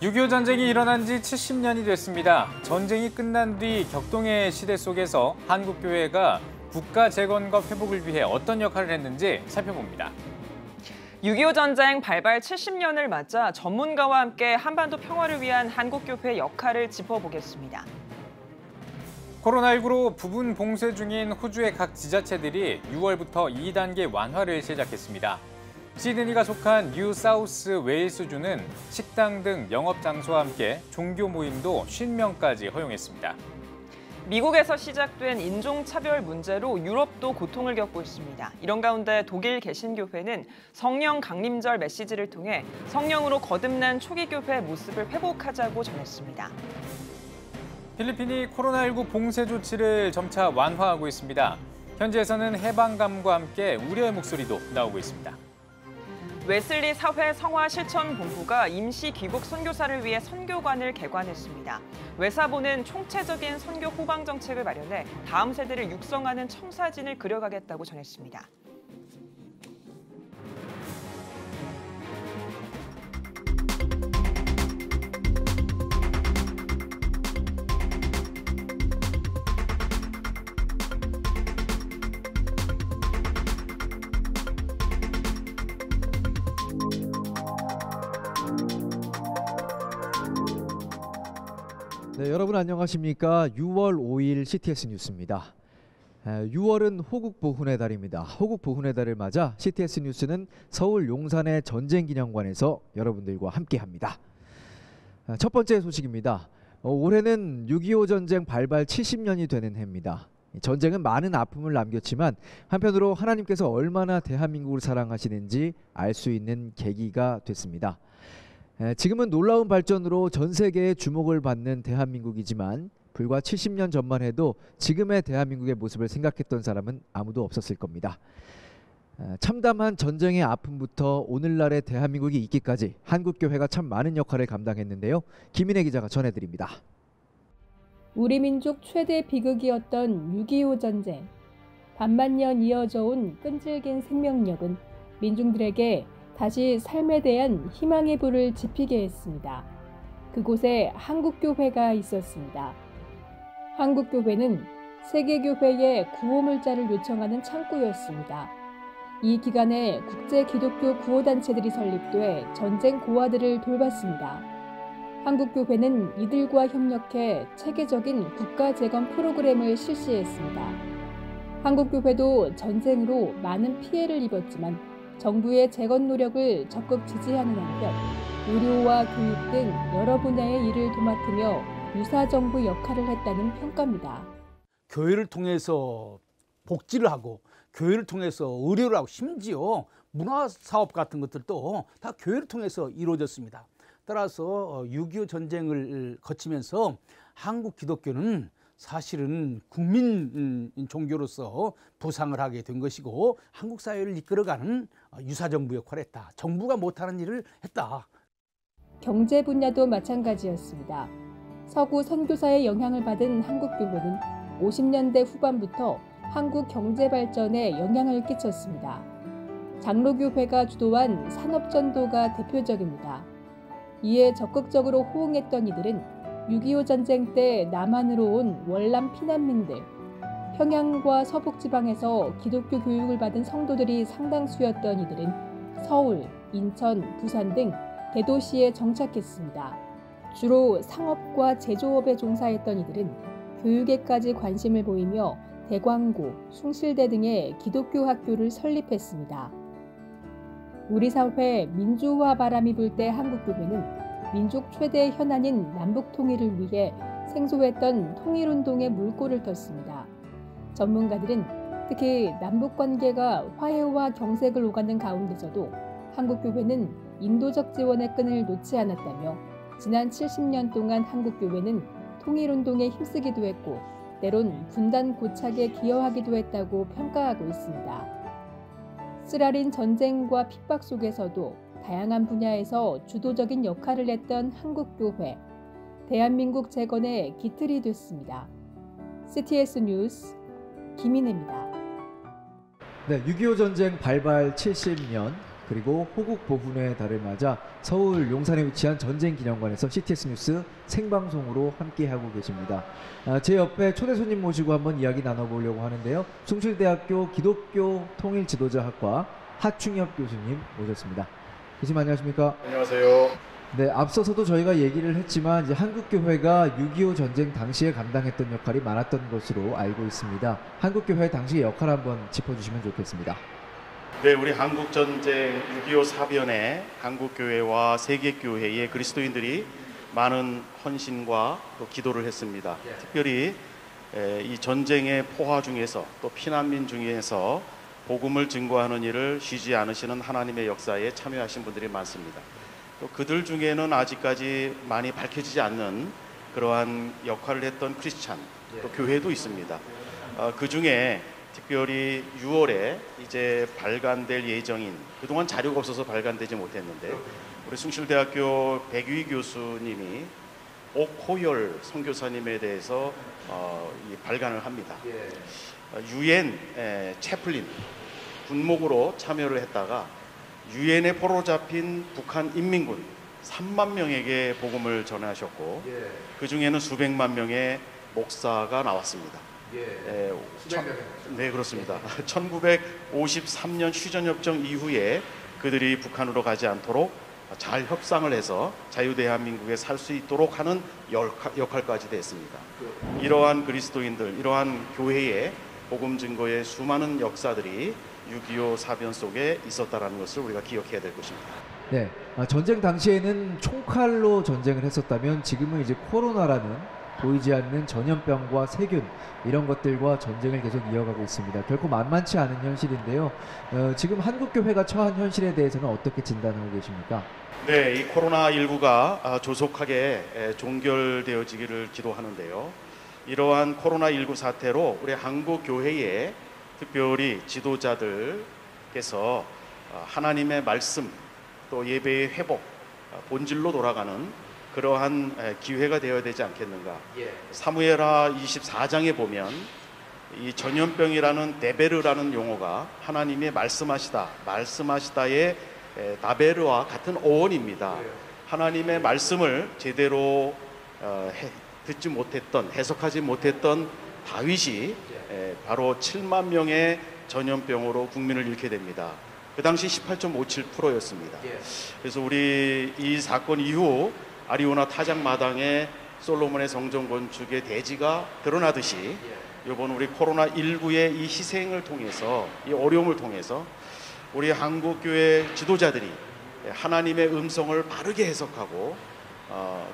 6.25 전쟁이 일어난 지 70년이 됐습니다. 전쟁이 끝난 뒤 격동의 시대 속에서 한국교회가 국가 재건과 회복을 위해 어떤 역할을 했는지 살펴봅니다. 6.25 전쟁 발발 70년을 맞아 전문가와 함께 한반도 평화를 위한 한국교회 역할을 짚어보겠습니다. 코로나19로 부분 봉쇄 중인 호주의 각 지자체들이 6월부터 2단계 완화를 시작했습니다. 시드니가 속한 뉴 사우스 웨일스주는 식당 등 영업장소와 함께 종교 모임도 50명까지 허용했습니다. 미국에서 시작된 인종차별 문제로 유럽도 고통을 겪고 있습니다. 이런 가운데 독일 개신교회는 성령 강림절 메시지를 통해 성령으로 거듭난 초기 교회의 모습을 회복하자고 전했습니다. 필리핀이 코로나19 봉쇄 조치를 점차 완화하고 있습니다. 현지에서는 해방감과 함께 우려의 목소리도 나오고 있습니다. 웨슬리 사회 성화 실천 본부가 임시 귀국 선교사를 위해 선교관을 개관했습니다. 외사부는 총체적인 선교 후방 정책을 마련해 다음 세대를 육성하는 청사진을 그려가겠다고 전했습니다. 네, 여러분 안녕하십니까? 6월 5일 CTS 뉴스입니다. 6월은 호국 보훈의 달입니다. 호국 보훈의 달을 맞아 CTS 뉴스는 서울 용산의 전쟁기념관에서 여러분들과 함께합니다. 첫 번째 소식입니다. 올해는 6.25 전쟁 발발 70년이 되는 해입니다. 전쟁은 많은 아픔을 남겼지만 한편으로 하나님께서 얼마나 대한민국을 사랑하시는지 알 수 있는 계기가 됐습니다. 지금은 놀라운 발전으로 전 세계의 주목을 받는 대한민국이지만 불과 70년 전만 해도 지금의 대한민국의 모습을 생각했던 사람은 아무도 없었을 겁니다. 참담한 전쟁의 아픔부터 오늘날의 대한민국이 있기까지 한국교회가 참 많은 역할을 감당했는데요. 김인혜 기자가 전해드립니다. 우리 민족 최대 비극이었던 6.25 전쟁. 반만년 이어져 온 끈질긴 생명력은 민중들에게 다시 삶에 대한 희망의 불을 지피게 했습니다. 그곳에 한국교회가 있었습니다. 한국교회는 세계교회의 구호물자를 요청하는 창구였습니다. 이 기간에 국제기독교 구호단체들이 설립돼 전쟁 고아들을 돌봤습니다. 한국교회는 이들과 협력해 체계적인 국가재건 프로그램을 실시했습니다. 한국교회도 전쟁으로 많은 피해를 입었지만 정부의 재건 노력을 적극 지지하는 한편 의료와 교육 등 여러 분야의 일을 도맡으며 유사정부 역할을 했다는 평가입니다. 교회를 통해서 복지를 하고 교회를 통해서 의료를 하고 심지어 문화사업 같은 것들도 다 교회를 통해서 이루어졌습니다. 따라서 6.25 전쟁을 거치면서 한국 기독교는 사실은 국민 종교로서 부상을 하게 된 것이고 한국 사회를 이끌어가는 유사정부 역할을 했다. 정부가 못하는 일을 했다. 경제 분야도 마찬가지였습니다. 서구 선교사의 영향을 받은 한국교회는 50년대 후반부터 한국 경제 발전에 영향을 끼쳤습니다. 장로교회가 주도한 산업전도가 대표적입니다. 이에 적극적으로 호응했던 이들은 6.25 전쟁 때 남한으로 온 월남 피난민들, 평양과 서북지방에서 기독교 교육을 받은 성도들이 상당수였던 이들은 서울, 인천, 부산 등 대도시에 정착했습니다. 주로 상업과 제조업에 종사했던 이들은 교육에까지 관심을 보이며 대광고, 숭실대 등의 기독교 학교를 설립했습니다. 우리 사회 민주화 바람이 불 때 한국교회는 민족 최대 현안인 남북 통일을 위해 생소했던 통일운동의 물꼬를 텄습니다. 전문가들은 특히 남북 관계가 화해와 경색을 오가는 가운데서도 한국교회는 인도적 지원의 끈을 놓지 않았다며 지난 70년 동안 한국교회는 통일운동에 힘쓰기도 했고 때론 분단 고착에 기여하기도 했다고 평가하고 있습니다. 쓰라린 전쟁과 핍박 속에서도 다양한 분야에서 주도적인 역할을 했던 한국교회, 대한민국 재건의 기틀이 됐습니다. CTS 뉴스 김인혜입니다. 네, 6.25 전쟁 발발 70년, 그리고 호국 보훈의 달을 맞아 서울 용산에 위치한 전쟁기념관에서 CTS 뉴스 생방송으로 함께하고 계십니다. 제 옆에 초대 손님 모시고 한번 이야기 나눠보려고 하는데요. 숭실대학교 기독교 통일지도자학과 하충엽 교수님 모셨습니다. 교수님 안녕하십니까? 안녕하세요. 네, 앞서서도 저희가 얘기를 했지만 이제 한국교회가 6.25 전쟁 당시에 감당했던 역할이 많았던 것으로 알고 있습니다. 한국교회 당시의 역할 한번 짚어주시면 좋겠습니다. 네, 우리 한국전쟁 6.25 사변에 한국교회와 세계교회의 그리스도인들이 많은 헌신과 또 기도를 했습니다. 특별히 이 전쟁의 포화 중에서 또 피난민 중에서 복음을 증거하는 일을 쉬지 않으시는 하나님의 역사에 참여하신 분들이 많습니다. 또 그들 중에는 아직까지 많이 밝혀지지 않는 그러한 역할을 했던 크리스찬, 또 교회도 있습니다. 그 중에 특별히 6월에 이제 발간될 예정인, 그동안 자료가 없어서 발간되지 못했는데 우리 숭실대학교 백위 교수님이 옥호열 선교사님에 대해서 발간을 합니다. 유엔 채플린 군목으로 참여를 했다가 유엔에 포로 잡힌 북한 인민군 3만 명에게 복음을 전하셨고 그 중에는 수백만 명의 목사가 나왔습니다. 네, 그렇습니다. 1953년 휴전협정 이후에 그들이 북한으로 가지 않도록 잘 협상을 해서 자유대한민국에 살 수 있도록 하는 역할까지 됐습니다. 이러한 그리스도인들, 이러한 교회의 복음 증거의 수많은 역사들이 6.25 사변 속에 있었다는 것을 우리가 기억해야 될 것입니다. 네, 전쟁 당시에는 총칼로 전쟁을 했었다면 지금은 이제 코로나라는 보이지 않는 전염병과 세균 이런 것들과 전쟁을 계속 이어가고 있습니다. 결코 만만치 않은 현실인데요. 지금 한국교회가 처한 현실에 대해서는 어떻게 진단하고 계십니까? 네, 이 코로나19가 조속하게 종결되어지기를 기도하는데요. 이러한 코로나19 사태로 우리 한국교회에 특별히 지도자들께서 하나님의 말씀 또 예배의 회복, 본질로 돌아가는 그러한 기회가 되어야 되지 않겠는가. 사무엘하 24장에 보면 이 전염병이라는 데베르라는 용어가 하나님이 말씀하시다의 다베르와 같은 어원입니다. 하나님의 말씀을 제대로 듣지 못했던, 해석하지 못했던 다윗이 바로 7만 명의 전염병으로 국민을 잃게 됩니다. 그 당시 18.57%였습니다. 그래서 우리 이 사건 이후 아리오나 타작마당에 솔로몬의 성전 건축의 대지가 드러나듯이 이번 우리 코로나19의 이 희생을 통해서, 이 어려움을 통해서 우리 한국교회 지도자들이 하나님의 음성을 바르게 해석하고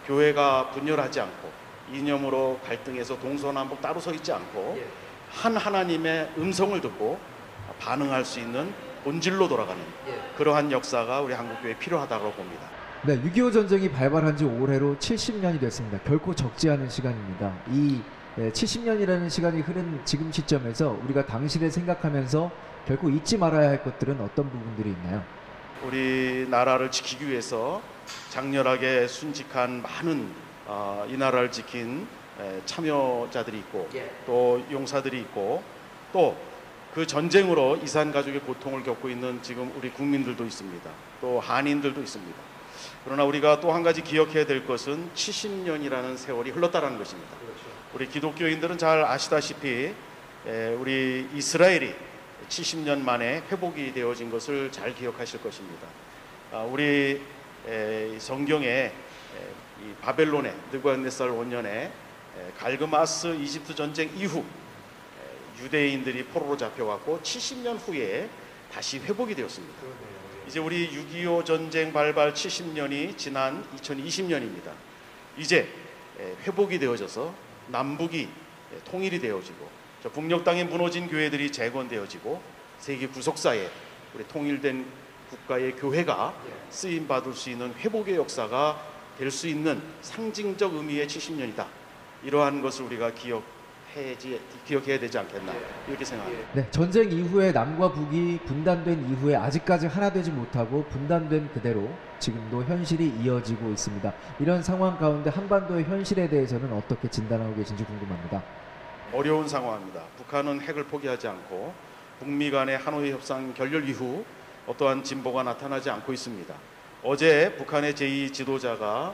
교회가 분열하지 않고 이념으로 갈등해서 동서남북 따로 서 있지 않고 한 하나님의 음성을 듣고 반응할 수 있는 본질로 돌아가는 그러한 역사가 우리 한국교회에 필요하다고 봅니다. 네, 6.25 전쟁이 발발한 지 올해로 70년이 됐습니다. 결코 적지 않은 시간입니다. 이 70년이라는 시간이 흐른 지금 시점에서 우리가 당시를 생각하면서 결코 잊지 말아야 할 것들은 어떤 부분들이 있나요? 우리나라를 지키기 위해서 장렬하게 순직한 많은 이 나라를 지킨 참여자들이 있고 또 용사들이 있고 또 그 전쟁으로 이산 가족의 고통을 겪고 있는 지금 우리 국민들도 있습니다. 또 한인들도 있습니다. 그러나 우리가 또 한 가지 기억해야 될 것은 70년이라는 세월이 흘렀다는 것입니다. 우리 기독교인들은 잘 아시다시피 우리 이스라엘이 70년 만에 회복이 되어진 것을 잘 기억하실 것입니다. 우리 성경에 이 바벨론의 느부갓네살 원년에 갈그마스 이집트 전쟁 이후 유대인들이 포로로 잡혀갔고 70년 후에 다시 회복이 되었습니다. 이제 우리 6.25 전쟁 발발 70년이 지난 2020년입니다. 이제 회복이 되어져서 남북이 통일이 되어지고 북녘 땅에 무너진 교회들이 재건되어지고 세계 구속사에 우리 통일된 국가의 교회가 쓰임 받을 수 있는 회복의 역사가 될 수 있는 상징적 의미의 70년이다. 이러한 것을 우리가 기억해야 되지 않겠나 이렇게 생각합니다. 네, 전쟁 이후에 남과 북이 분단된 이후에 아직까지 하나 되지 못하고 분단된 그대로 지금도 현실이 이어지고 있습니다. 이런 상황 가운데 한반도의 현실에 대해서는 어떻게 진단하고 계신지 궁금합니다. 어려운 상황입니다. 북한은 핵을 포기하지 않고 북미 간의 하노이 협상 결렬 이후 어떠한 진보가 나타나지 않고 있습니다. 어제 북한의 제2 지도자가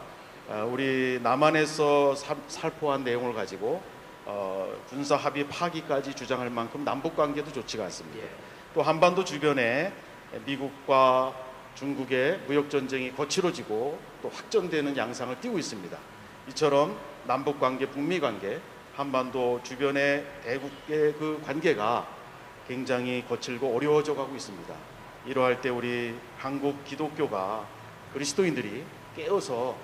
우리 남한에서 살포한 내용을 가지고 군사 합의 파기까지 주장할 만큼 남북 관계도 좋지가 않습니다. 또 한반도 주변에 미국과 중국의 무역 전쟁이 거칠어지고 또 확전되는 양상을 띠고 있습니다. 이처럼 남북 관계, 북미 관계, 한반도 주변의 대국의 그 관계가 굉장히 거칠고 어려워져 가고 있습니다. 이러할 때 우리 한국 기독교가 그리스도인들이 깨어서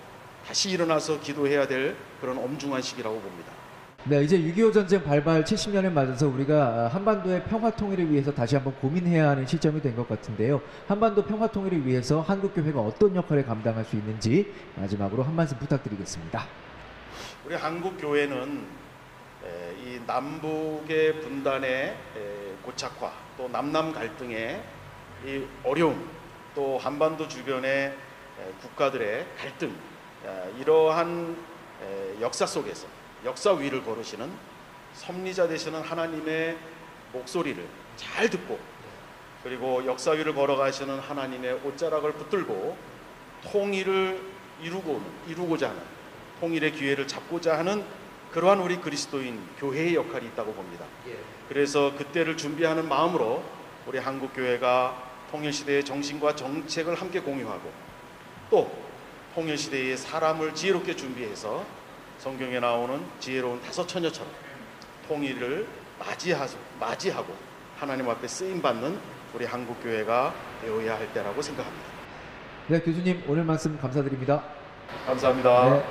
다시 일어나서 기도해야 될 그런 엄중한 시기라고 봅니다. 네, 이제 6.25 전쟁 발발 70년을 맞아서 우리가 한반도의 평화 통일을 위해서 다시 한번 고민해야 하는 시점이 된 것 같은데요. 한반도 평화 통일을 위해서 한국교회가 어떤 역할을 감당할 수 있는지 마지막으로 한 말씀 부탁드리겠습니다. 우리 한국교회는 이 남북의 분단의 고착화, 또 남남 갈등의 이 어려움, 또 한반도 주변의 국가들의 갈등, 이러한 역사 속에서 역사 위를 걸으시는 섭리자 되시는 하나님의 목소리를 잘 듣고, 그리고 역사 위를 걸어가시는 하나님의 옷자락을 붙들고 통일을 이루고자 하는, 통일의 기회를 잡고자 하는 그러한 우리 그리스도인 교회의 역할이 있다고 봅니다. 그래서 그때를 준비하는 마음으로 우리 한국교회가 통일시대의 정신과 정책을 함께 공유하고, 또 통일시대의 사람을 지혜롭게 준비해서 성경에 나오는 지혜로운 다섯 처녀처럼 통일을 맞이하고 하나님 앞에 쓰임받는 우리 한국교회가 되어야 할 때라고 생각합니다. 네, 교수님 오늘 말씀 감사드립니다. 감사합니다. 네.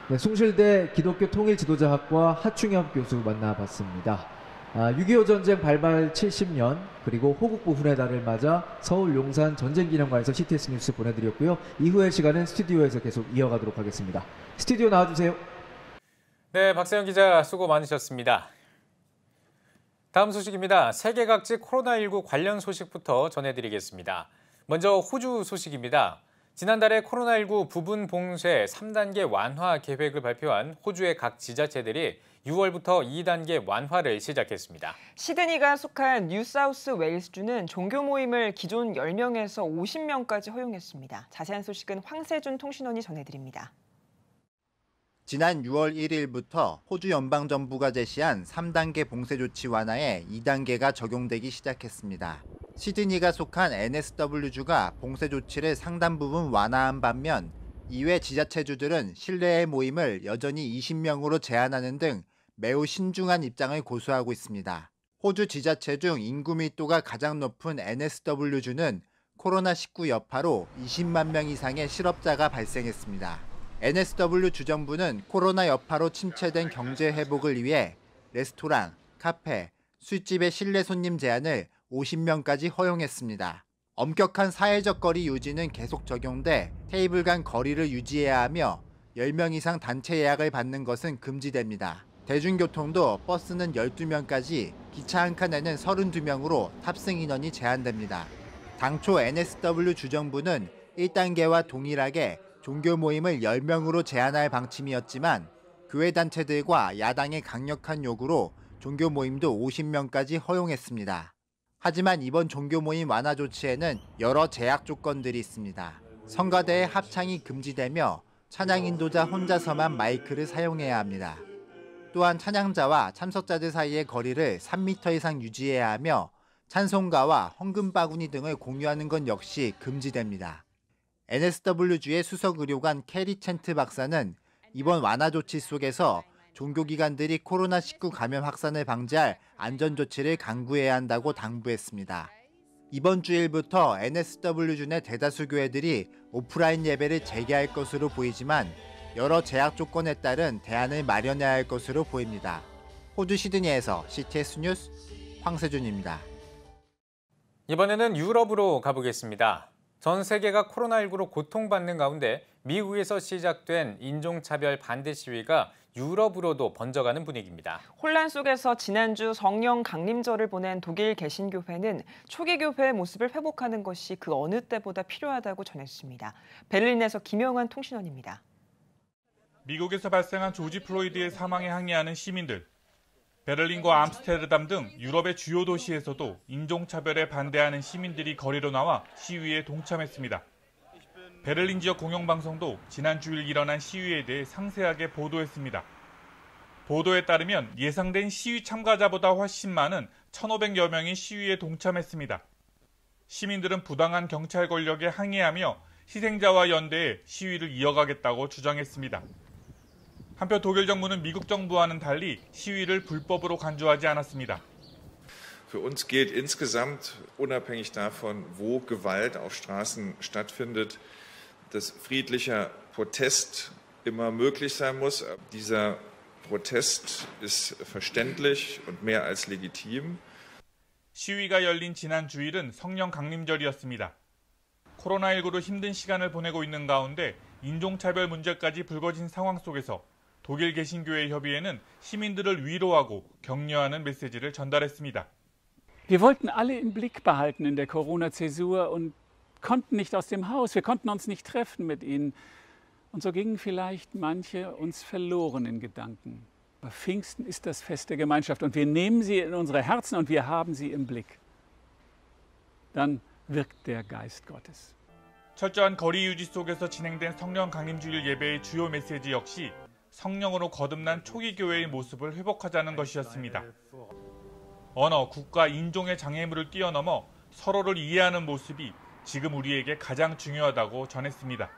네, 숭실대 기독교 통일지도자학과 하충엽 교수 만나봤습니다. 6.25 전쟁 발발 70년 그리고 호국부 훈의 달을 맞아 서울 용산 전쟁기념관에서 CTS 뉴스 보내드렸고요. 이후의 시간은 스튜디오에서 계속 이어가도록 하겠습니다. 스튜디오 나와주세요. 네, 박세영 기자 수고 많으셨습니다. 다음 소식입니다. 세계 각지 코로나19 관련 소식부터 전해드리겠습니다. 먼저 호주 소식입니다. 지난달에 코로나19 부분 봉쇄 3단계 완화 계획을 발표한 호주의 각 지자체들이 6월부터 2단계 완화를 시작했습니다. 시드니가 속한 뉴사우스 웨일스주는 종교 모임을 기존 10명에서 50명까지 허용했습니다. 자세한 소식은 황세준 통신원이 전해드립니다. 지난 6월 1일부터 호주 연방정부가 제시한 3단계 봉쇄 조치 완화에 2단계가 적용되기 시작했습니다. 시드니가 속한 NSW주가 봉쇄 조치를 상당 부분 완화한 반면 이외 지자체주들은 실내의 모임을 여전히 20명으로 제한하는 등 매우 신중한 입장을 고수하고 있습니다. 호주 지자체 중 인구 밀도가 가장 높은 NSW주는 코로나19 여파로 20만 명 이상의 실업자가 발생했습니다. NSW 주정부는 코로나 여파로 침체된 경제 회복을 위해 레스토랑, 카페, 술집의 실내 손님 제한을 50명까지 허용했습니다. 엄격한 사회적 거리 유지는 계속 적용돼 테이블 간 거리를 유지해야 하며 10명 이상 단체 예약을 받는 것은 금지됩니다. 대중교통도 버스는 12명까지, 기차 한 칸에는 32명으로 탑승 인원이 제한됩니다. 당초 NSW 주정부는 1단계와 동일하게 종교 모임을 10명으로 제한할 방침이었지만 교회단체들과 야당의 강력한 요구로 종교 모임도 50명까지 허용했습니다. 하지만 이번 종교 모임 완화 조치에는 여러 제약 조건들이 있습니다. 성가대의 합창이 금지되며 찬양 인도자 혼자서만 마이크를 사용해야 합니다. 또한 찬양자와 참석자들 사이의 거리를 3m 이상 유지해야 하며 찬송가와 헌금 바구니 등을 공유하는 건 역시 금지됩니다. NSW주의 수석의료관 캐리 챈트 박사는 이번 완화 조치 속에서 종교기관들이 코로나19 감염 확산을 방지할 안전조치를 강구해야 한다고 당부했습니다. 이번 주일부터 NSW주 내 대다수 교회들이 오프라인 예배를 재개할 것으로 보이지만 여러 제약 조건에 따른 대안을 마련해야 할 것으로 보입니다. 호주 시드니에서 CTS 뉴스 황세준입니다. 이번에는 유럽으로 가보겠습니다. 전 세계가 코로나19로 고통받는 가운데 미국에서 시작된 인종차별 반대 시위가 유럽으로도 번져가는 분위기입니다. 혼란 속에서 지난주 성령 강림절을 보낸 독일 개신교회는 초기 교회의 모습을 회복하는 것이 그 어느 때보다 필요하다고 전했습니다. 베를린에서 김영환 통신원입니다. 미국에서 발생한 조지 플로이드의 사망에 항의하는 시민들. 베를린과 암스테르담 등 유럽의 주요 도시에서도 인종차별에 반대하는 시민들이 거리로 나와 시위에 동참했습니다. 베를린 지역 공영방송도 지난 주일 일어난 시위에 대해 상세하게 보도했습니다. 보도에 따르면 예상된 시위 참가자보다 훨씬 많은 1,500여 명이 시위에 동참했습니다. 시민들은 부당한 경찰 권력에 항의하며 희생자와 연대해 시위를 이어가겠다고 주장했습니다. 한편 독일 정부는 미국 정부와는 달리 시위를 불법으로 간주하지 않았습니다. Für uns gilt insgesamt, unabhängig davon, wo Gewalt auf Straßen stattfindet, dass friedlicher Protest immer möglich sein muss. Dieser Protest ist verständlich und mehr als legitim. 시위가 열린 지난 주일은 성령 강림절이었습니다. 코로나19로 힘든 시간을 보내고 있는 가운데 인종차별 문제까지 불거진 상황 속에서 독일 개신교회 협의회는 시민들을 위로하고 격려하는 메시지를 전달했습니다. Wir wollten alle im Blick behalten in der Corona-Zäsur und konnten nicht aus dem Haus. Wir konnten uns nicht treffen mit ihnen. Und so gingen vielleicht manche uns verloren in Gedanken. Aber Pfingsten ist das Fest der Gemeinschaft und wir nehmen sie in unsere Herzen und wir haben sie im Blick. Dann wirkt der Geist Gottes. 철저한 거리 유지 속에서 진행된 성령 강림주일 예배의 주요 메시지 역시 성령으로 거듭난 초기 교회의 모습을 회복하자는 것이었습니다. 언어, 국가, 인종의 장애물을 뛰어넘어 서로를 이해하는 모습이 지금 우리에게 가장 중요하다고 전했습니다.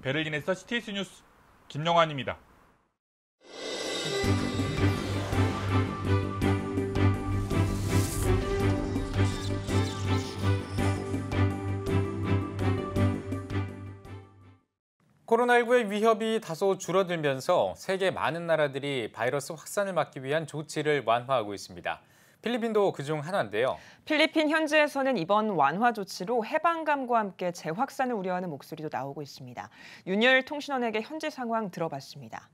베를린에서 CTS 뉴스 김영환입니다. 코로나19의 위협이 다소 줄어들면서 세계 많은 나라들이 바이러스 확산을 막기 위한 조치를 완화하고 있습니다. 필리핀도 그중 하나인데요. 필리핀 현지에서는 이번 완화 조치로 해방감과 함께 재확산을 우려하는 목소리도 나오고 있습니다. 윤열 통신원에게 현지 상황 들어봤습니다.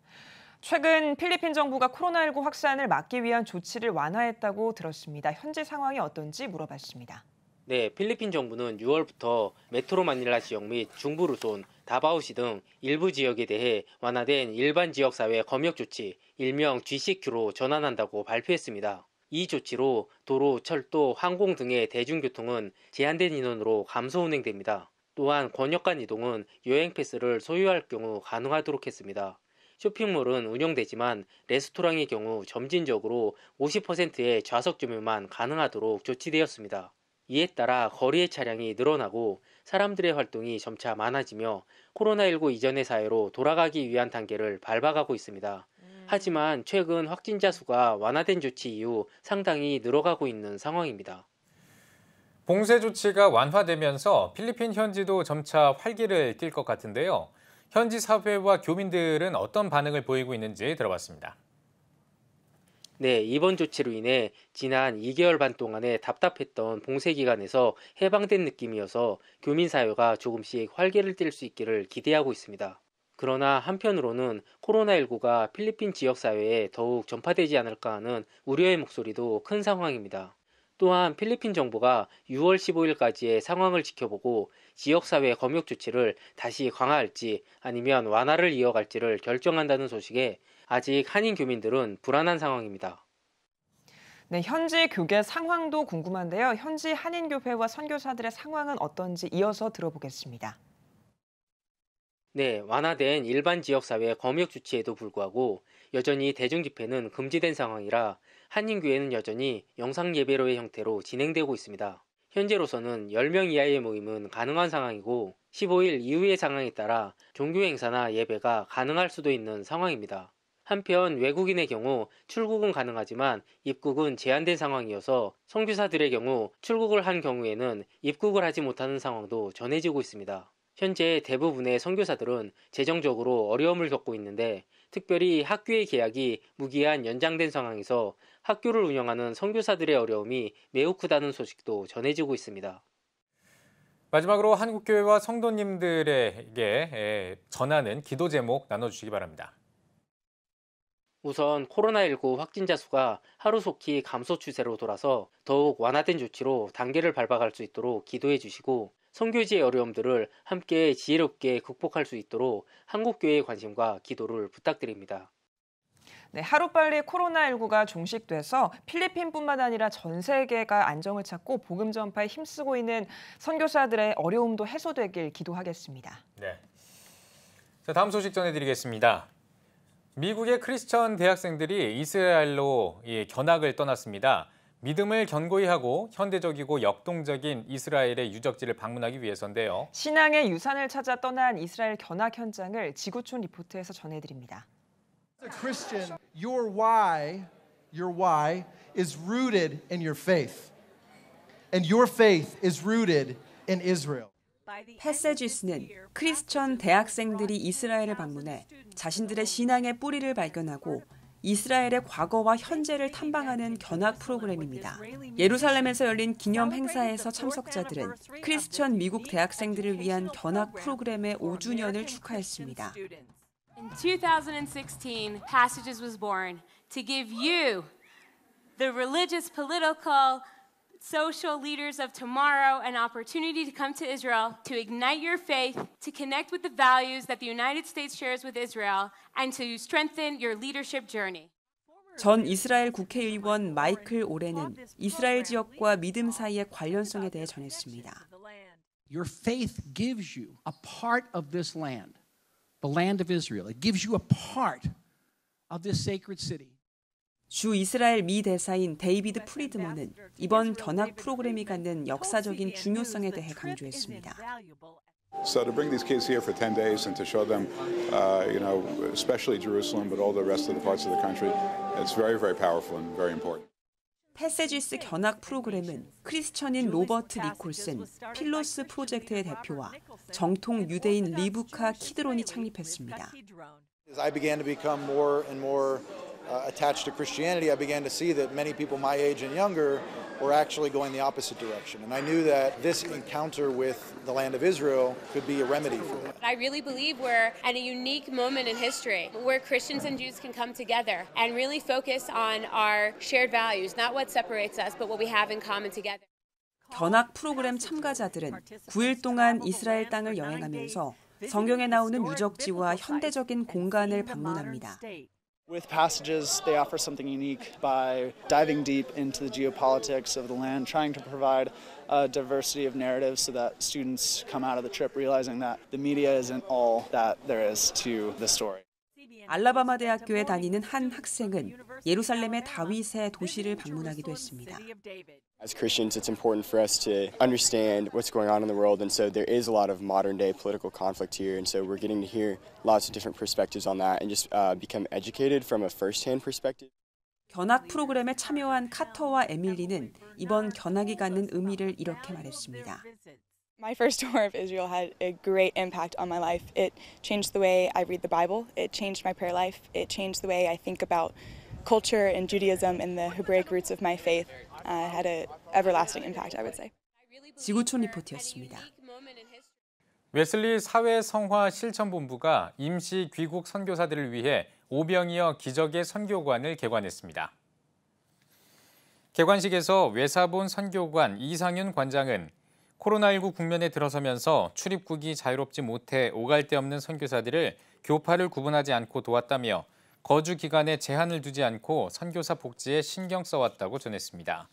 최근 필리핀 정부가 코로나19 확산을 막기 위한 조치를 완화했다고 들었습니다. 현지 상황이 어떤지 물어봤습니다. 네, 필리핀 정부는 6월부터 메트로 마닐라 지역 및 중부 루손, 다바오시 등 일부 지역에 대해 완화된 일반 지역사회 검역 조치, 일명 GCQ로 전환한다고 발표했습니다. 이 조치로 도로, 철도, 항공 등의 대중교통은 제한된 인원으로 감소 운행됩니다. 또한 권역 간 이동은 여행 패스를 소유할 경우 가능하도록 했습니다. 쇼핑몰은 운영되지만 레스토랑의 경우 점진적으로 50%의 좌석 점유만 가능하도록 조치되었습니다. 이에 따라 거리의 차량이 늘어나고 사람들의 활동이 점차 많아지며 코로나19 이전의 사회로 돌아가기 위한 단계를 밟아가고 있습니다. 하지만 최근 확진자 수가 완화된 조치 이후 상당히 늘어가고 있는 상황입니다. 봉쇄 조치가 완화되면서 필리핀 현지도 점차 활기를 띨 것 같은데요. 현지 사회와 교민들은 어떤 반응을 보이고 있는지 들어봤습니다. 네, 이번 조치로 인해 지난 2개월 반 동안의 답답했던 봉쇄 기간에서 해방된 느낌이어서 교민사회가 조금씩 활기를 띨 수 있기를 기대하고 있습니다. 그러나 한편으로는 코로나19가 필리핀 지역사회에 더욱 전파되지 않을까 하는 우려의 목소리도 큰 상황입니다. 또한 필리핀 정부가 6월 15일까지의 상황을 지켜보고 지역사회 검역 조치를 다시 강화할지 아니면 완화를 이어갈지를 결정한다는 소식에 아직 한인 교민들은 불안한 상황입니다. 네, 현지 교계 상황도 궁금한데요. 현지 한인교회와 선교사들의 상황은 어떤지 이어서 들어보겠습니다. 네, 완화된 일반 지역사회 검역 조치에도 불구하고 여전히 대중집회는 금지된 상황이라 한인교회는 여전히 영상예배로의 형태로 진행되고 있습니다. 현재로서는 10명 이하의 모임은 가능한 상황이고 15일 이후의 상황에 따라 종교행사나 예배가 가능할 수도 있는 상황입니다. 한편 외국인의 경우 출국은 가능하지만 입국은 제한된 상황이어서 선교사들의 경우 출국을 한 경우에는 입국을 하지 못하는 상황도 전해지고 있습니다. 현재 대부분의 선교사들은 재정적으로 어려움을 겪고 있는데 특별히 학교의 계약이 무기한 연장된 상황에서 학교를 운영하는 선교사들의 어려움이 매우 크다는 소식도 전해지고 있습니다. 마지막으로 한국교회와 성도님들에게 전하는 기도 제목 나눠주시기 바랍니다. 우선 코로나19 확진자 수가 하루속히 감소 추세로 돌아서 더욱 완화된 조치로 단계를 밟아갈 수 있도록 기도해 주시고 선교지의 어려움들을 함께 지혜롭게 극복할 수 있도록 한국교회의 관심과 기도를 부탁드립니다. 네, 하루빨리 코로나19가 종식돼서 필리핀뿐만 아니라 전 세계가 안정을 찾고 복음 전파에 힘쓰고 있는 선교사들의 어려움도 해소되길 기도하겠습니다. 네. 자, 다음 소식 전해드리겠습니다. 미국의 크리스천 대학생들이 이스라엘로 견학을 떠났습니다. 믿음을 견고히 하고 현대적이고 역동적인 이스라엘의 유적지를 방문하기 위해서인데요. 신앙의 유산을 찾아 떠난 이스라엘 견학 현장을 지구촌 리포트에서 전해드립니다. As a Christian, your why is rooted in your faith. And your faith is rooted in Israel. 패세지스는 크리스천 대학생들이 이스라엘을 방문해 자신들의 신앙의 뿌리를 발견하고 이스라엘의 과거와 현재를 탐방하는 견학 프로그램입니다. 예루살렘에서 열린 기념 행사에서 참석자들은 크리스천 미국 대학생들을 위한 견학 프로그램의 5주년을 축하했습니다. In 2016, Passages was born to give you, the religious, political, social leaders of tomorrow, an opportunity to come to Israel, to ignite your faith, to connect with the values that the United States shares with Israel, and to strengthen your leadership journey. 전 이스라엘 국회의원 마이클 오렌은 이스라엘 지역과 믿음 사이의 관련성에 대해 전했습니다. Your faith gives you a part of this land. The land of Israel. It gives you a part of this sacred city. 주 이스라엘 미 대사인 데이비드 프리드먼은 이번 견학 프로그램이 갖는 역사적인 중요성에 대해 강조했습니다. So to bring these kids here for 10 days and to show them, especially Jerusalem, but all the rest of the parts of the country, it's very, very powerful and very important. 패세지스 견학 프로그램은 크리스천인 로버트 니콜슨, 필로스 프로젝트의 대표와 정통 유대인 리부카 키드론이 창립했습니다. As I began to become more and more attached to Christianity, I began to see that many people my age and younger were actually going the opposite direction. And I knew that this encounter with the land of Israel could be a remedy for that. I really believe we're at a unique moment in history where Christians and Jews can come together and really focus on our shared values, not what separates us, but what we have in common together. 견학 프로그램 참가자들은 9일 동안 이스라엘 땅을 여행하면서 성경에 나오는 유적지와 현대적인 공간을 방문합니다. With Passages, they offer something unique by diving deep into the geopolitics of the land, trying to provide a diversity of narratives so that students come out of the trip realizing that the media isn't all that there is to the story. 알라바마 대학교에 다니는 한 학생은 예루살렘의 다윗의 도시를 방문하기도 했습니다. As Christians, it's important for us to understand what's going on in the world, and so there is a lot of modern-day political conflict here, and so we're getting to hear lots of different perspectives on that and just become educated from a first-hand perspective. 견학 프로그램에 참여한 카터와 에밀리는 이번 견학이 갖는 의미를 이렇게 말했습니다. My first tour of Israel had a great impact on my life. It changed the way I read the Bible. It changed my prayer life. It changed the way I think about culture and Judaism and the Hebraic roots of my faith. Had an everlasting impact, I would say. 지구촌 리포트였습니다. 웨슬리 사회성화실천본부가 임시 귀국 선교사들을 위해 오병이어 기적의 선교관을 개관했습니다. 개관식에서 외사본 선교관 이상윤 관장은 코로나19 국면에 들어서면서 출입국이 자유롭지 못해 오갈 데 없는 선교사들을 교파를 구분하지 않고 도왔다며 거주 기간에 제한을 두지 않고 선교사 복지에 신경 써왔다고 전했습니다.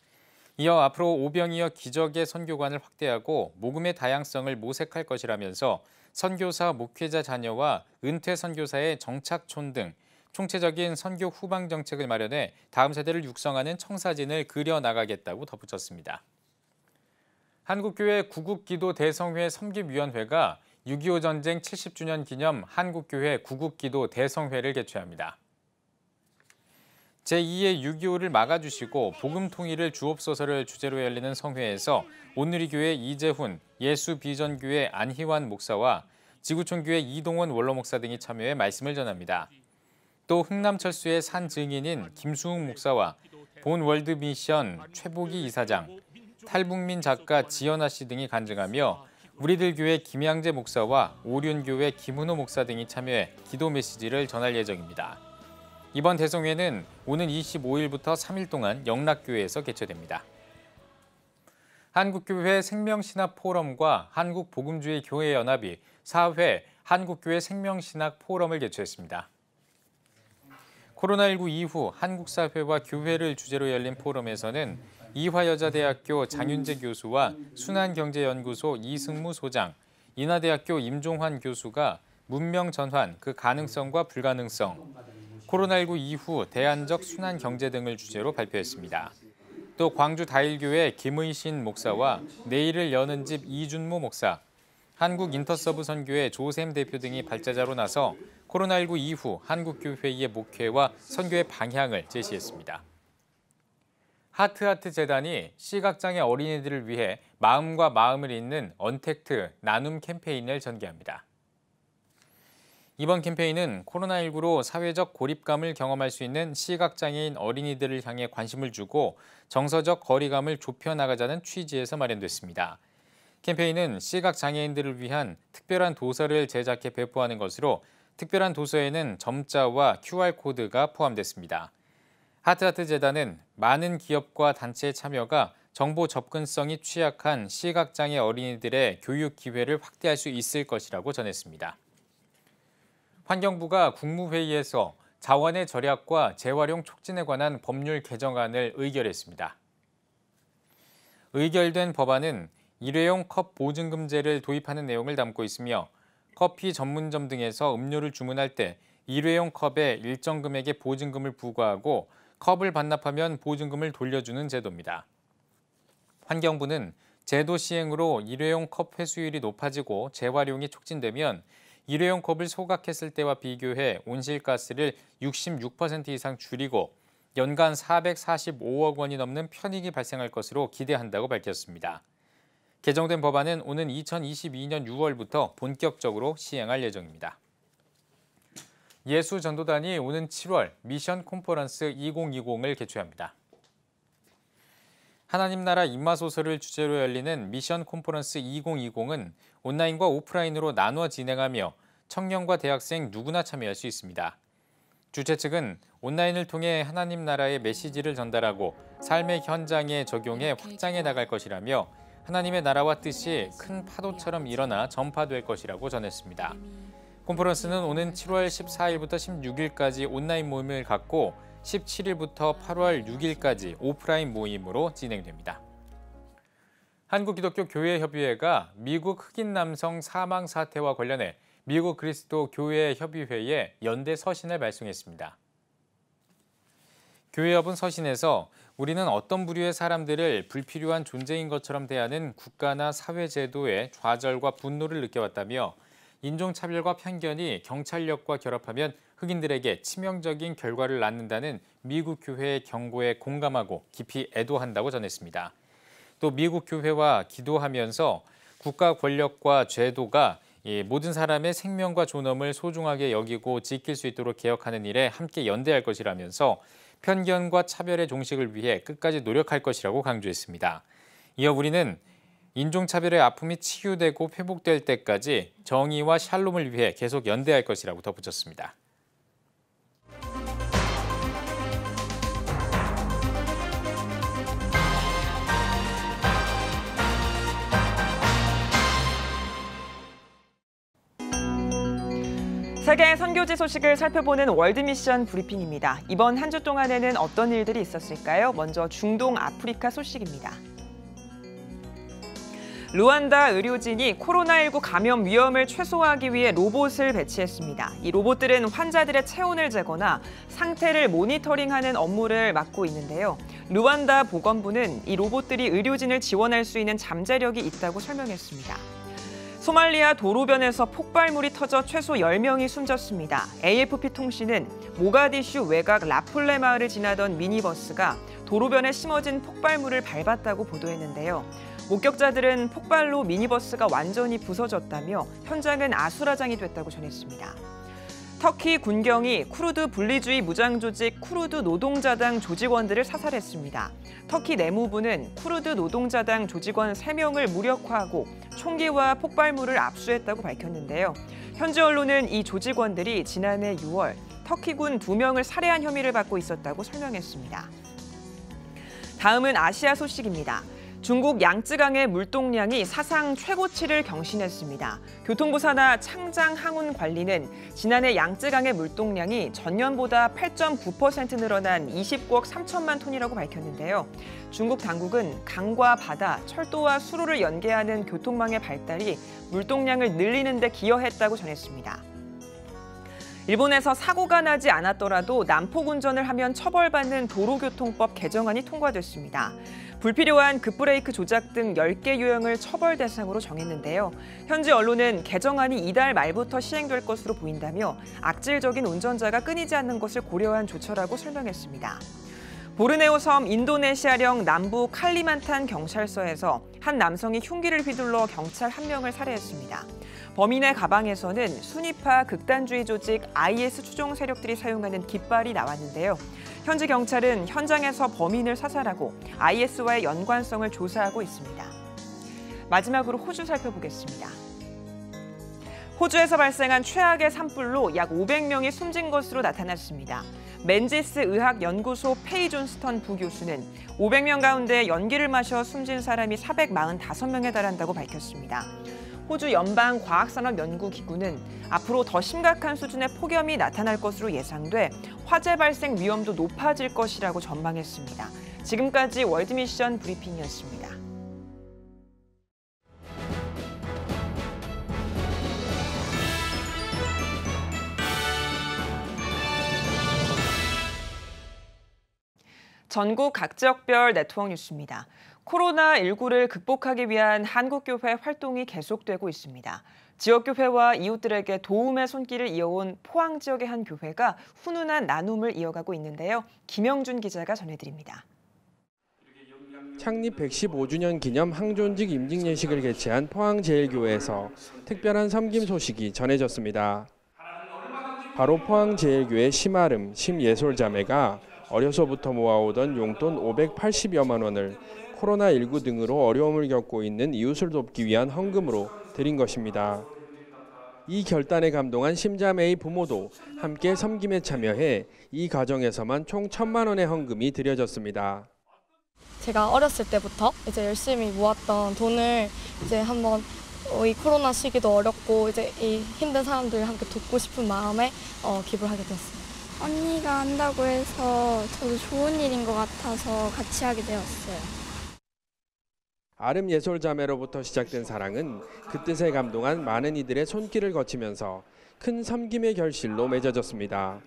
이어 앞으로 오병이어 기적의 선교관을 확대하고 복음의 다양성을 모색할 것이라면서 선교사 목회자 자녀와 은퇴 선교사의 정착촌 등 총체적인 선교 후방 정책을 마련해 다음 세대를 육성하는 청사진을 그려나가겠다고 덧붙였습니다. 한국교회 구국기도 대성회 섬김위원회가 6.25 전쟁 70주년 기념 한국교회 구국기도 대성회를 개최합니다. 제2의 6.25를 막아주시고 복음 통일을 주옵소서를 주제로 열리는 성회에서 온누리교회 이재훈, 예수비전교회 안희환 목사와 지구촌교회 이동원 원로 목사 등이 참여해 말씀을 전합니다. 또 흥남철수의 산 증인인 김수웅 목사와 본월드미션 최보기 이사장, 탈북민 작가 지연아 씨 등이 간증하며 우리들 교회 김양재 목사와 오륜교회 김은호 목사 등이 참여해 기도 메시지를 전할 예정입니다. 이번 대성회는 오는 25일부터 3일 동안 영락교회에서 개최됩니다. 한국교회 생명신학 포럼과 한국복음주의 교회연합이 4회 한국교회 생명신학 포럼을 개최했습니다. 코로나19 이후 한국 사회와 교회를 주제로 열린 포럼에서는 이화여자대학교 장윤재 교수와 순환경제연구소 이승무 소장, 인하대학교 임종환 교수가 문명 전환, 그 가능성과 불가능성, 코로나19 이후 대안적 순환경제 등을 주제로 발표했습니다. 또 광주 다일교회 김의신 목사와 내일을 여는 집 이준모 목사, 한국 인터서브 선교회 조샘 대표 등이 발제자로 나서 코로나19 이후 한국교회의 목회와 선교의 방향을 제시했습니다. 하트하트 재단이 시각장애 어린이들을 위해 마음과 마음을 잇는 언택트 나눔 캠페인을 전개합니다. 이번 캠페인은 코로나19로 사회적 고립감을 경험할 수 있는 시각장애인 어린이들을 향해 관심을 주고 정서적 거리감을 좁혀나가자는 취지에서 마련됐습니다. 캠페인은 시각장애인들을 위한 특별한 도서를 제작해 배포하는 것으로 특별한 도서에는 점자와 QR코드가 포함됐습니다. 하트하트 재단은 많은 기업과 단체의 참여가 정보 접근성이 취약한 시각장애 어린이들의 교육 기회를 확대할 수 있을 것이라고 전했습니다. 환경부가 국무회의에서 자원의 절약과 재활용 촉진에 관한 법률 개정안을 의결했습니다. 의결된 법안은 일회용 컵 보증금제를 도입하는 내용을 담고 있으며 커피 전문점 등에서 음료를 주문할 때 일회용 컵에 일정 금액의 보증금을 부과하고 컵을 반납하면 보증금을 돌려주는 제도입니다. 환경부는 제도 시행으로 일회용 컵 회수율이 높아지고 재활용이 촉진되면 일회용 컵을 소각했을 때와 비교해 온실가스를 66% 이상 줄이고 연간 445억 원이 넘는 편익이 발생할 것으로 기대한다고 밝혔습니다. 개정된 법안은 오는 2022년 6월부터 본격적으로 시행할 예정입니다. 예수전도단이 오는 7월 미션 콘퍼런스 2020을 개최합니다. 하나님 나라 입마소서를 주제로 열리는 미션 콘퍼런스 2020은 온라인과 오프라인으로 나눠 진행하며 청년과 대학생 누구나 참여할 수 있습니다. 주최 측은 온라인을 통해 하나님 나라의 메시지를 전달하고 삶의 현장에 적용해 확장해 나갈 것이라며 하나님의 나라와 뜻이 큰 파도처럼 일어나 전파될 것이라고 전했습니다. 콘퍼런스는 오는 7월 14일부터 16일까지 온라인 모임을 갖고 17일부터 8월 6일까지 오프라인 모임으로 진행됩니다. 한국기독교교회협의회가 미국 흑인 남성 사망 사태와 관련해 미국 그리스도 교회 협의회에 연대 서신을 발송했습니다. 교회협은 서신에서 우리는 어떤 부류의 사람들을 불필요한 존재인 것처럼 대하는 국가나 사회 제도의 좌절과 분노를 느껴왔다며 인종차별과 편견이 경찰력과 결합하면 흑인들에게 치명적인 결과를 낳는다는 미국 교회의 경고에 공감하고 깊이 애도한다고 전했습니다. 또 미국 교회와 기도하면서 국가 권력과 제도가 모든 사람의 생명과 존엄을 소중하게 여기고 지킬 수 있도록 개혁하는 일에 함께 연대할 것이라면서 편견과 차별의 종식을 위해 끝까지 노력할 것이라고 강조했습니다. 이어 우리는 인종차별의 아픔이 치유되고 회복될 때까지 정의와 샬롬을 위해 계속 연대할 것이라고 덧붙였습니다. 세계 선교지 소식을 살펴보는 월드미션 브리핑입니다. 이번 한 주 동안에는 어떤 일들이 있었을까요? 먼저 중동 아프리카 소식입니다. 루안다 의료진이 코로나19 감염 위험을 최소화하기 위해 로봇을 배치했습니다. 이 로봇들은 환자들의 체온을 재거나 상태를 모니터링하는 업무를 맡고 있는데요. 루안다 보건부는 이 로봇들이 의료진을 지원할 수 있는 잠재력이 있다고 설명했습니다. 소말리아 도로변에서 폭발물이 터져 최소 10명이 숨졌습니다. AFP 통신은 모가디슈 외곽 라플레 마을을 지나던 미니버스가 도로변에 심어진 폭발물을 밟았다고 보도했는데요. 목격자들은 폭발로 미니버스가 완전히 부서졌다며 현장은 아수라장이 됐다고 전했습니다. 터키 군경이 쿠르드 분리주의 무장조직 쿠르드 노동자당 조직원들을 사살했습니다. 터키 내무부는 쿠르드 노동자당 조직원 3명을 무력화하고 총기와 폭발물을 압수했다고 밝혔는데요. 현지 언론은 이 조직원들이 지난해 6월 터키군 2명을 살해한 혐의를 받고 있었다고 설명했습니다. 다음은 아시아 소식입니다. 중국 양쯔강의 물동량이 사상 최고치를 경신했습니다. 교통부 산하 창장 항운관리는 지난해 양쯔강의 물동량이 전년보다 8.9% 늘어난 29억 3천만 톤이라고 밝혔는데요. 중국 당국은 강과 바다, 철도와 수로를 연계하는 교통망의 발달이 물동량을 늘리는 데 기여했다고 전했습니다. 일본에서 사고가 나지 않았더라도 난폭 운전을 하면 처벌받는 도로교통법 개정안이 통과됐습니다. 불필요한 급브레이크 조작 등 10개 유형을 처벌 대상으로 정했는데요. 현지 언론은 개정안이 이달 말부터 시행될 것으로 보인다며 악질적인 운전자가 끊이지 않는 것을 고려한 조처라고 설명했습니다. 보르네오 섬 인도네시아령 남부 칼리만탄 경찰서에서 한 남성이 흉기를 휘둘러 경찰 1명을 살해했습니다. 범인의 가방에서는 순위파 극단주의 조직 IS 추종 세력들이 사용하는 깃발이 나왔는데요. 현지 경찰은 현장에서 범인을 사살하고 IS와의 연관성을 조사하고 있습니다. 마지막으로 호주 살펴보겠습니다. 호주에서 발생한 최악의 산불로 약 500명이 숨진 것으로 나타났습니다. 맨지스 의학연구소 페이 존스턴 부교수는 500명 가운데 연기를 마셔 숨진 사람이 445명에 달한다고 밝혔습니다. 호주 연방과학산업연구기구는 앞으로 더 심각한 수준의 폭염이 나타날 것으로 예상돼 화재 발생 위험도 높아질 것이라고 전망했습니다. 지금까지 월드미션 브리핑이었습니다. 전국 각 지역별 네트워크 뉴스입니다. 코로나19를 극복하기 위한 한국교회 활동이 계속되고 있습니다. 지역교회와 이웃들에게 도움의 손길을 이어온 포항 지역의 한 교회가 훈훈한 나눔을 이어가고 있는데요. 김영준 기자가 전해드립니다. 창립 115주년 기념 항존직 임직 예식을 개최한 포항제일교회에서 특별한 섬김 소식이 전해졌습니다. 바로 포항제일교회 심아름, 심예솔자매가 어려서부터 모아오던 용돈 580여만 원을 코로나19 등으로 어려움을 겪고 있는 이웃을 돕기 위한 헌금으로 드린 것입니다. 이 결단에 감동한 심자매의 부모도 함께 섬김에 참여해 이 가정에서만 총 1,000만 원의 헌금이 드려졌습니다. 제가 어렸을 때부터 이제 열심히 모았던 돈을 이제 한번 이 코로나 시기도 어렵고 이제 이 힘든 사람들 함께 돕고 싶은 마음에 기부를 하게 되었습니다. 언니가 한다고 해서 저도 좋은 일인 것 같아서 같이 하게 되었어요. 아름 예솔자매로부터 시작된 사랑은 그 뜻에 감동한 많은 이들의 손길을 거치면서 큰 섬김의 결실로 맺어졌습니다.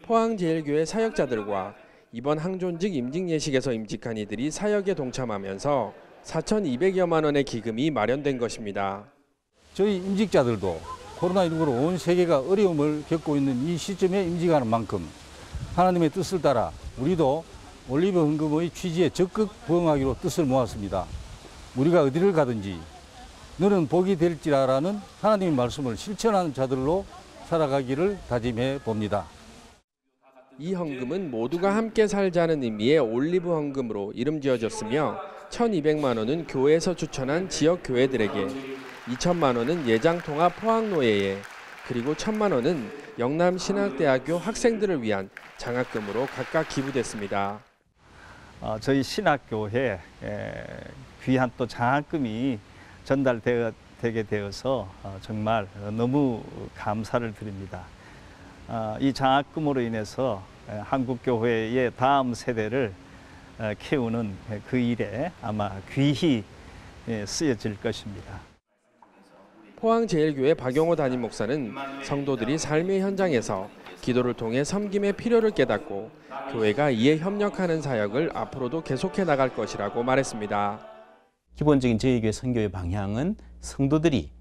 포항제일교회 사역자들과 이번 항존직 임직 예식에서 임직한 이들이 사역에 동참하면서 4,200여만 원의 기금이 마련된 것입니다. 저희 임직자들도 코로나19로 온 세계가 어려움을 겪고 있는 이 시점에 임직하는 만큼 하나님의 뜻을 따라 우리도 올리브 헌금의 취지에 적극 부응하기로 뜻을 모았습니다. 우리가 어디를 가든지 너는 복이 될지라라는 하나님의 말씀을 실천하는 자들로 살아가기를 다짐해 봅니다. 이 헌금은 모두가 함께 살자는 의미의 올리브 헌금으로 이름 지어졌으며 1,200만 원은 교회에서 추천한 지역 교회들에게, 2천만 원은 예장통합 포항노예에, 그리고 1,000만 원은 영남신학대학교 학생들을 위한 장학금으로 각각 기부됐습니다. 저희 신학교에 귀한 또 장학금이 전달되게 되어서 정말 너무 감사를 드립니다. 이 장학금으로 인해서 한국교회의 다음 세대를 키우는 그 일에 아마 귀히 쓰여질 것입니다. 포항제일교회 박용호 담임 목사는 성도들이 삶의 현장에서 기도를 통해 섬김의 필요를 깨닫고 교회가 이에 협력하는 사역을 앞으로도 계속해 나갈 것이라고 말했습니다. 기본적인 저희 교회 선교의 방향은 성도들이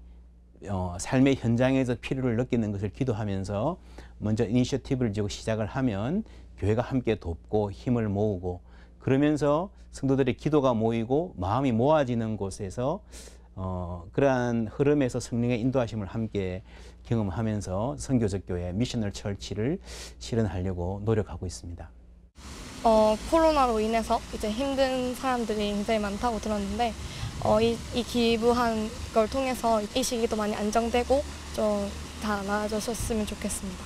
삶의 현장에서 필요를 느끼는 것을 기도하면서 먼저 이니셔티브를 지고 시작을 하면 교회가 함께 돕고 힘을 모으고, 그러면서 성도들의 기도가 모이고 마음이 모아지는 곳에서 그러한 흐름에서 성령의 인도하심을 함께 경험하면서 선교적 교회 미셔널 철치를 실현하려고 노력하고 있습니다. 코로나로 인해서 이제 힘든 사람들이 굉장히 많다고 들었는데 이 기부한 걸 통해서 이 시기도 많이 안정되고 좀 다 나아졌으면 좋겠습니다.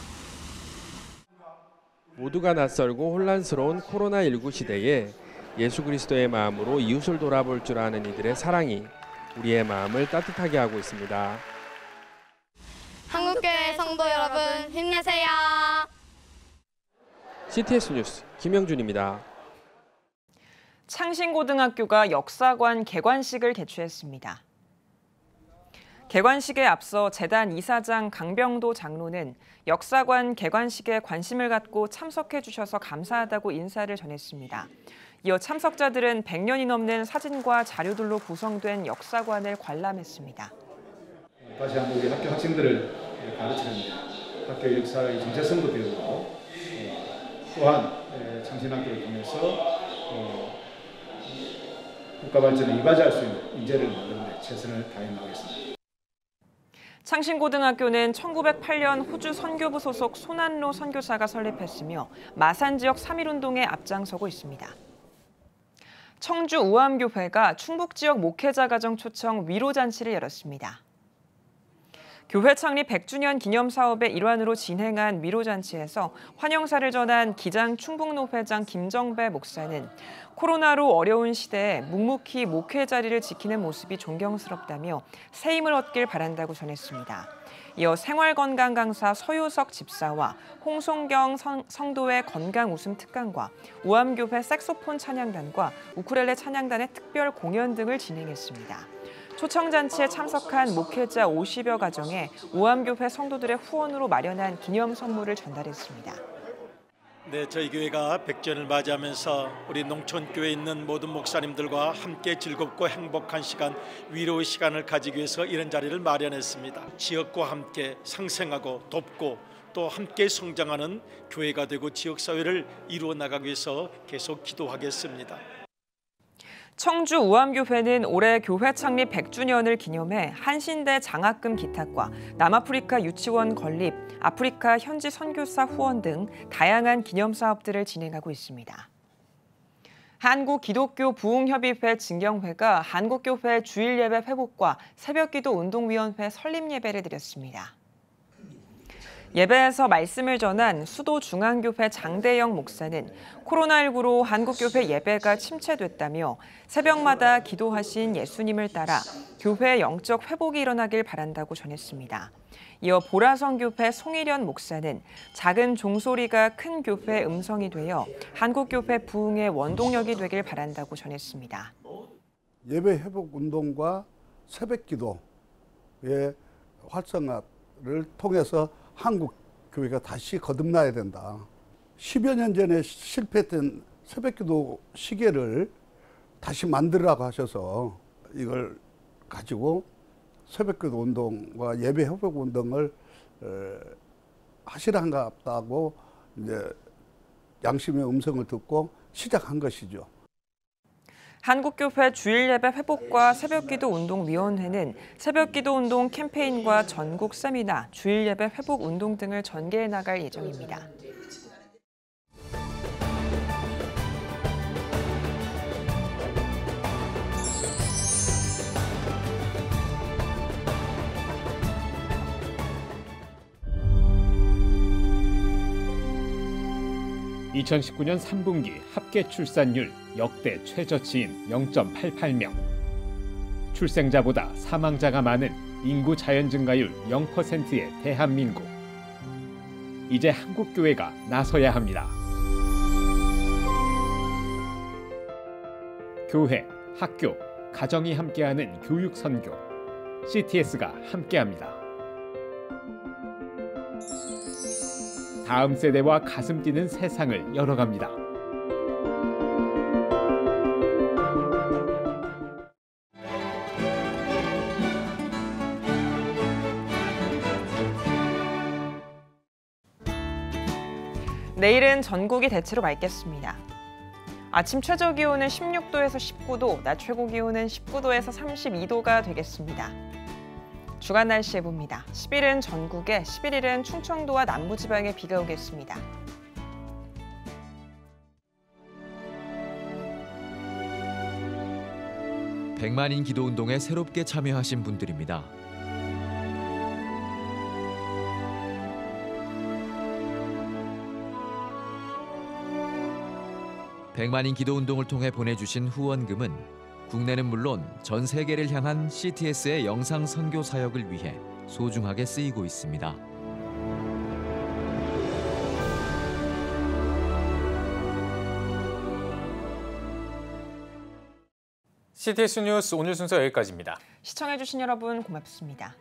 모두가 낯설고 혼란스러운 코로나19 시대에 예수 그리스도의 마음으로 이웃을 돌아볼 줄 아는 이들의 사랑이 우리의 마음을 따뜻하게 하고 있습니다. 한국교회 성도 여러분 힘내세요. CTS 뉴스 김영준입니다. 창신고등학교가 역사관 개관식을 개최했습니다. 개관식에 앞서 재단 이사장 강병도 장로는 역사관 개관식에 관심을 갖고 참석해 주셔서 감사하다고 인사를 전했습니다. 이어 참석자들은 100년이 넘는 사진과 자료들로 구성된 역사관을 관람했습니다. 다시 한번 우리 학교 학생들을 가르치는데 학교 역사의 정체성도 배우고 또한 창신학교를 통해서 국가 발전에 이바지할 수 있는 인재를 만드는 데 최선을 다해 나가겠습니다. 창신고등학교는 1908년 호주 선교부 소속 손한로 선교사가 설립했으며 마산 지역 3.1운동에 앞장서고 있습니다. 청주 우암교회가 충북 지역 목회자 가정 초청 위로잔치를 열었습니다. 교회 창립 100주년 기념 사업의 일환으로 진행한 위로잔치에서 환영사를 전한 기장 충북노회장 김정배 목사는 코로나로 어려운 시대에 묵묵히 목회 자리를 지키는 모습이 존경스럽다며 새 힘을 얻길 바란다고 전했습니다. 이어 생활건강 강사 서효석 집사와 홍송경 성도의 건강 웃음 특강과 우암교회 색소폰 찬양단과 우쿨렐레 찬양단의 특별 공연 등을 진행했습니다. 초청잔치에 참석한 목회자 50여 가정에 우암교회 성도들의 후원으로 마련한 기념 선물을 전달했습니다. 네, 저희 교회가 100주년을 맞이하면서 우리 농촌교회에 있는 모든 목사님들과 함께 즐겁고 행복한 시간, 위로의 시간을 가지기 위해서 이런 자리를 마련했습니다. 지역과 함께 상생하고 돕고 또 함께 성장하는 교회가 되고 지역사회를 이루어 나가기 위해서 계속 기도하겠습니다. 청주 우암교회는 올해 교회 창립 100주년을 기념해 한신대 장학금 기탁과 남아프리카 유치원 건립, 아프리카 현지 선교사 후원 등 다양한 기념 사업들을 진행하고 있습니다. 한국기독교부흥협의회 증경회가 한국교회 주일예배 회복과 새벽기도 운동위원회 설립예배를 드렸습니다. 예배에서 말씀을 전한 수도중앙교회 장대영 목사는 코로나19로 한국교회 예배가 침체됐다며 새벽마다 기도하신 예수님을 따라 교회의 영적 회복이 일어나길 바란다고 전했습니다. 이어 보라성교회 송일현 목사는 작은 종소리가 큰 교회의 음성이 되어 한국교회 부흥의 원동력이 되길 바란다고 전했습니다. 예배 회복 운동과 새벽기도의 활성화를 통해서 한국 교회가 다시 거듭나야 된다. 10여 년 전에 실패했던 새벽기도 시계를 다시 만들라고 하셔서 이걸 가지고 새벽기도 운동과 예배 회복 운동을 하시란갑다고 이제 양심의 음성을 듣고 시작한 것이죠. 한국교회 주일예배 회복과 새벽기도 운동위원회는 새벽기도 운동 캠페인과 전국 세미나, 주일예배 회복 운동 등을 전개해 나갈 예정입니다. (2019년 3분기) 합계 출산율 역대 최저치인 0.88명. 출생자보다 사망자가 많은 인구 자연 증가율 0%의 대한민국. 이제 한국교회가 나서야 합니다. 교회, 학교, 가정이 함께하는 교육 선교. CTS가 함께합니다. 다음 세대와 가슴 뛰는 세상을 열어갑니다. 내일은 전국이 대체로 맑겠습니다. 아침 최저 기온은 16도에서 19도, 낮 최고 기온은 19도에서 32도가 되겠습니다. 주간 날씨 해봅니다. 10일은 전국에, 11일은 충청도와 남부지방에 비가 오겠습니다. 백만인 기도운동에 새롭게 참여하신 분들입니다. 백만인 기도운동을 통해 보내주신 후원금은 국내는 물론 전 세계를 향한 CTS의 영상 선교 사역을 위해 소중하게 쓰이고 있습니다. CTS 뉴스 오늘 순서 여기까지입니다. 시청해주신 여러분 고맙습니다.